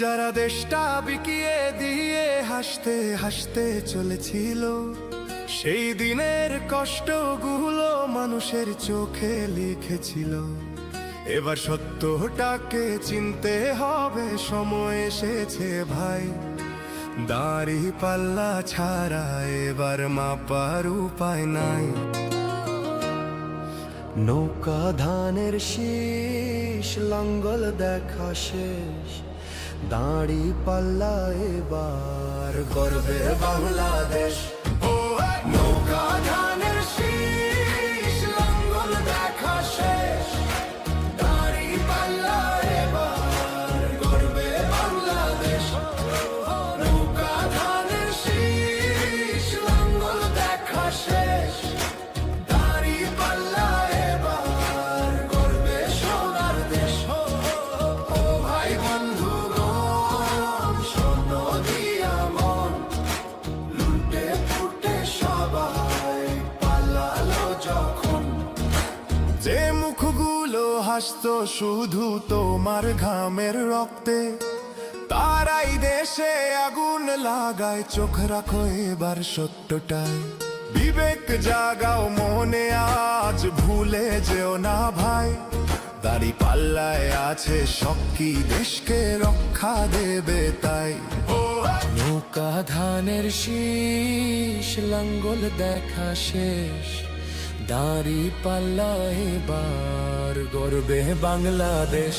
যারা দেশটা বিকিয়ে দিয়ে হাসতে হাসতে চলেছিল, সেই দিনের কষ্টগুলো মানুষের চোখে লিখেছিল। এবার সত্যটাকে চিনতে হবে, সময় এসেছে ভাই। দাড়ি পাল্লা ছাড়া এবার মাপার উপায় নাই। নৌকা ধানের শীষ, লাঙ্গল দেখা শেষ, দাড়ি পাল্লা এবার গর্বে বাংলাদেশ। নৌকা ধানের শীষ, লাঙ্গল দেখা শেষ, দাড়ি পাল্লা এবার গর্বে বাংলাদেশ। নৌকা ধানের শীষ, লাঙ্গল দেখা শেষ, দাড়ি পাল্লা এবার গর্বে সোনার দেশ। ও ভাই বন্ধুগণ, শোনো দিয়া মন, লুটে ফুটে সবাই পালালো যখন। যে মুখগুলো হাসতো শুধু তোমার ঘামের রক্তে, তারাই দেশে আগুন লাগায়। চোখ রাখো এবার সত্যটায়, বিবেক জাগাও মনে, আজ ভুলে যেও না ভাই। দাড়ি পাল্লায় আছে শক্তি, দেশকে রক্ষা দেবে তাই। নৌকা ধানের শীষ, লাঙ্গল দেখা শেষ, দাড়ি পাল্লা এবার গর্বে বাংলাদেশ।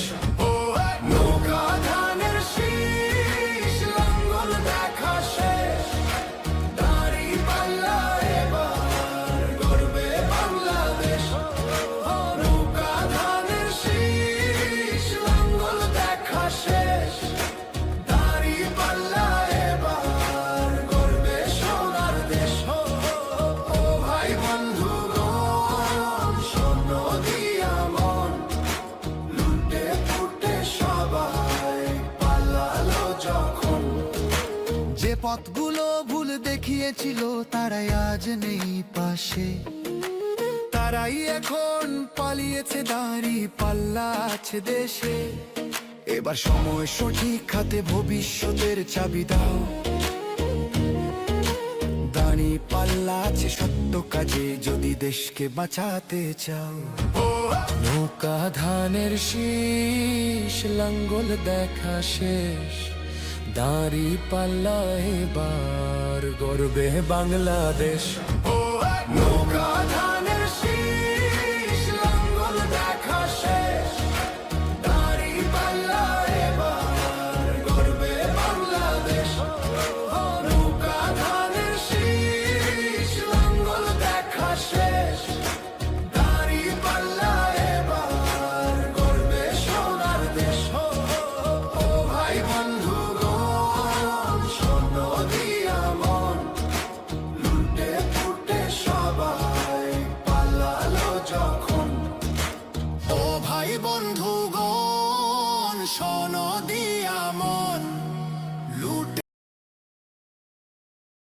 নৌকা ধানের শীষ, লাঙ্গল দেখা শেষ, দাড়ি পাল্লা এবার গর্বে বাংলাদেশ। নৌকা ধানের শীষ, লাঙ্গল দেখা শেষ, দাড়ি পাল্লা এবার গর্বে সোনার দেশ। ও ভাই বন্ধুগণ, শোনো দিয়া মন, লুটে ফুটে সবাই পালালো যখন। যে পথগুলো ভুল দেখিয়েছিল তারাই আজ নেই পাশে, তারাই এখন পালিয়েছে, দাড়ি পাল্লা আছে দেশে। এবার সময় সঠিক হাতে, ভবিষ্যতের চাবি দাও। দাড়ি পাল্লা আছে সত্য কাজে, যদি দেশকে বাঁচাতে চাও। নৌকা ধানের শীষ, লাঙ্গল দেখা শেষ, দাড়ি পাল্লা এবার গর্বে বাংলাদেশ। নৌকা ধানের শীষ, লাঙ্গল দেখা শেষ, দাড়ি পাল্লা এবার গর্বে বাংলাদেশ। নৌকা ধানের শীষ, লাঙ্গল দেখা শেষ, দাড়ি পাল্লা এবার গর্বে সোনার দেশ। ও ভাই বন্ধুগণ, শোনো দিয়া মন, লুটে ফুটে সবাই পালালো যখন। ও ভাই বন্ধুগণ, শোনো